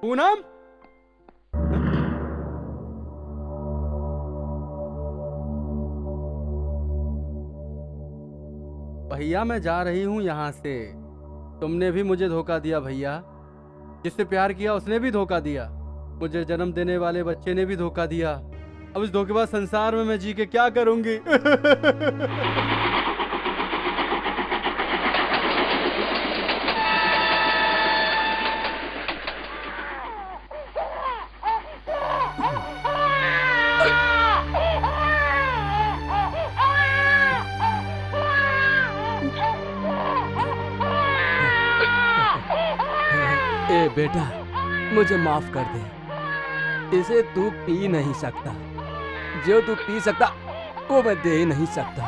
पूनम। भैया मैं जा रही हूँ यहाँ से। तुमने भी मुझे धोखा दिया भैया। जिससे प्यार किया उसने भी धोखा दिया। मुझे जन्म देने वाले बच्चे ने भी धोखा दिया। अब इस धोखेबाज संसार में मैं जी के क्या करूंगी? ए बेटा, मुझे माफ कर दे। इसे तू पी नहीं सकता। जो तू पी सकता वो मैं दे ही नहीं सकता।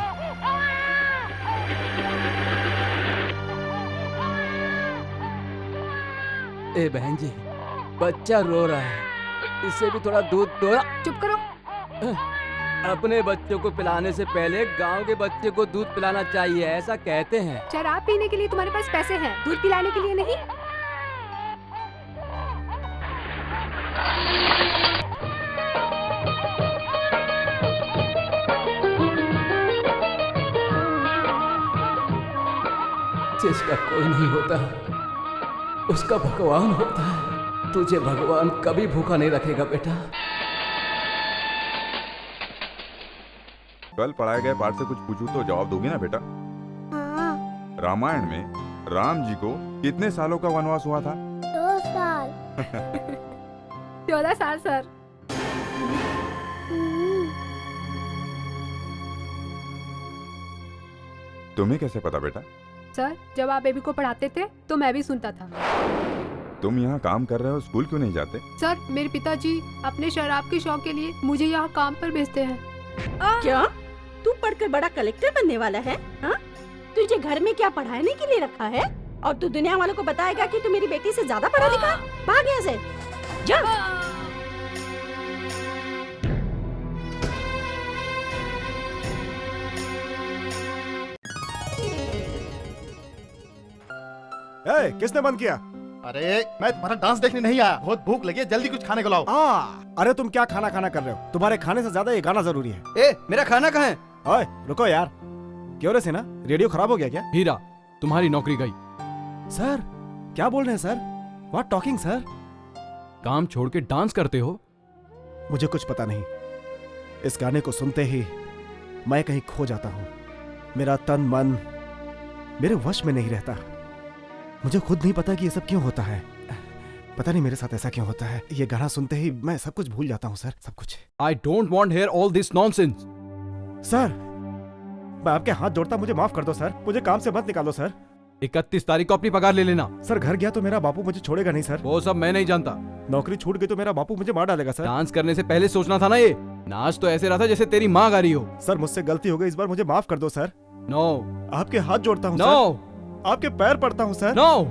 ए बहन जी, बच्चा रो रहा है, इसे भी थोड़ा दूध दो ना। चुप करो। अपने बच्चों को पिलाने से पहले गांव के बच्चे को दूध पिलाना चाहिए, ऐसा कहते हैं। शराब पीने के लिए तुम्हारे पास पैसे हैं, दूध पिलाने के लिए नहीं। जिसका कोई नहीं होता उसका भगवान होता है। तुझे भगवान कभी भूखा नहीं रखेगा बेटा। कल पढ़ाए गए पाठ से कुछ पूछूं तो जवाब दोगी ना बेटा? हाँ। रामायण में राम जी को कितने सालों का वनवास हुआ था? 2 साल। 14 साल सर। तुम्हें कैसे पता बेटा? सर जब आप बेबी को पढ़ाते थे तो मैं भी सुनता था। तुम यहाँ काम कर रहे हो, स्कूल क्यों नहीं जाते? सर मेरे पिताजी अपने शराब के शौक के लिए मुझे यहाँ काम पर भेजते हैं। क्या तू पढ़कर बड़ा कलेक्टर बनने वाला है? हाँ? तुझे घर में क्या पढ़ाने के लिए रखा है? और तू दुनिया वालों को बताएगा कि तू मेरी बेटी से ज्यादा पढ़ा लिखा? भाग यहाँ से, जा। किसने बंद किया? अरे मैं तुम्हारा डांस देखने नहीं आया, बहुत भूख लगी है, जल्दी कुछ खाने को लाओ। अरे तुम क्या खाना खाना कर रहे हो? तुम्हारे खाने से ज्यादा ये गाना जरूरी है। ए मेरा खाना कहाँ है? ओए रुको यार, क्यों रे सिन्हा, रेडियो खराब हो गया क्या? हीरा, तुम्हारी नौकरी गई। सर क्या बोल रहे हैं सर? What talking sir? काम छोड़ के डांस करते हो? मुझे कुछ पता नहीं। इस गाने को सुनते ही मैं कहीं खो जाता हूँ। मेरा तन मन मेरे वश में नहीं रहता। मुझे खुद नहीं पता कि ये सब क्यों होता है। पता नहीं मेरे साथ ऐसा क्यों होता है। ये गाना सुनते ही मैं सब कुछ भूल जाता हूँ सर, सब कुछ। I don't want hear all this nonsense. Sir मैं आपके हाथ जोड़ता, मुझे माफ कर दो सर। मुझे काम से मत निकालो सर। 31 तारीख को अपनी पगार ले लेना। सर घर गया तो मेरा बापू मुझे छोड़ेगा नहीं सर। वो सब मैं नहीं जानता। नौकरी छूट गई तो मेरा बापू मुझे मार डालेगा सर। डांस करने से पहले सोचना था ना। ये नाच तो ऐसे रहा था जैसे तेरी माँ गा रही हो। सर मुझसे गलती हो गई, इस बार मुझे माफ कर दो सर। नो आपके हाथ जोड़ता हूँ नो सर। आपके पैर पड़ता हूँ सर। No,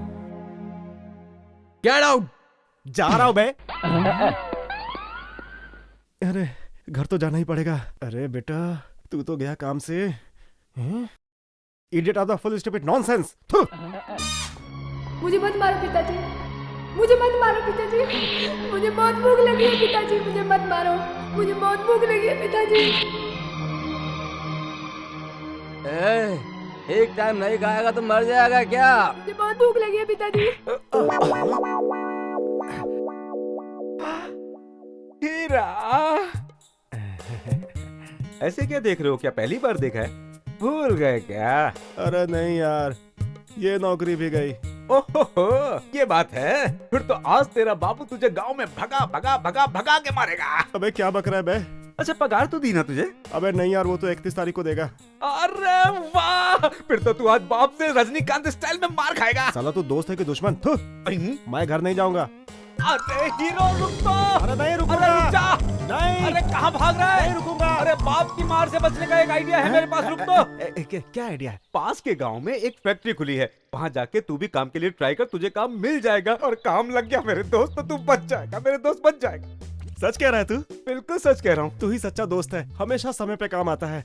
get out. जा रहा हूँ मैं। अरे घर तो जाना ही पड़ेगा। अरे बेटा तू तो गया काम से। Idiot of the full stupid nonsense. मुझे मत मारो पिताजी, मुझे मत मारो पिताजी, मुझे बहुत भूख लगी है पिताजी, मुझे मत मारो, मुझे बहुत भूख लगी है पिताजी। एक टाइम नहीं खाएगा तो मर जाएगा क्या? मुझे बहुत भूख लगी है पिताजी। हीरा, ऐसे क्या देख रहे हो? क्या पहली बार देखा है? भूल गए क्या? अरे नहीं यार, ये नौकरी भी गई। ओहो, ये बात है। फिर तो आज तेरा बापू तुझे गांव में भगा भगा भगा भगा के मारेगा। अबे क्या बक रहा है बे? अच्छा पगार तो दी ना तुझे? अबे नहीं यार, वो तो 31 तारीख को देगा। अरे वाह, फिर तो तू आज बाप से रजनीकांत स्टाइल में मार खाएगा। साला तू दोस्त है कि दुश्मन? थू, मैं घर नहीं जाऊंगा। अरे हीरो रुक तो। अरे नहीं रुकूंगा। अरे रुक जा। नहीं। अरे कहाँ भाग रहा है? नहीं रुकूंगा। अरे बाप की मार से बचने का एक आइडिया है मेरे पास, रुक तो। क्या आइडिया है? पास के गांव में एक फैक्ट्री खुली है, वहाँ जाके तू भी काम के लिए ट्राई कर, तुझे काम मिल जाएगा। और काम लग गया मेरे दोस्त तो तू बच जाएगा, मेरे दोस्त बच जाएगा। सच कह रहा है तू? बिल्कुल सच कह रहा हूँ। तू ही सच्चा दोस्त है, हमेशा समय पे काम आता है।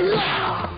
Ah!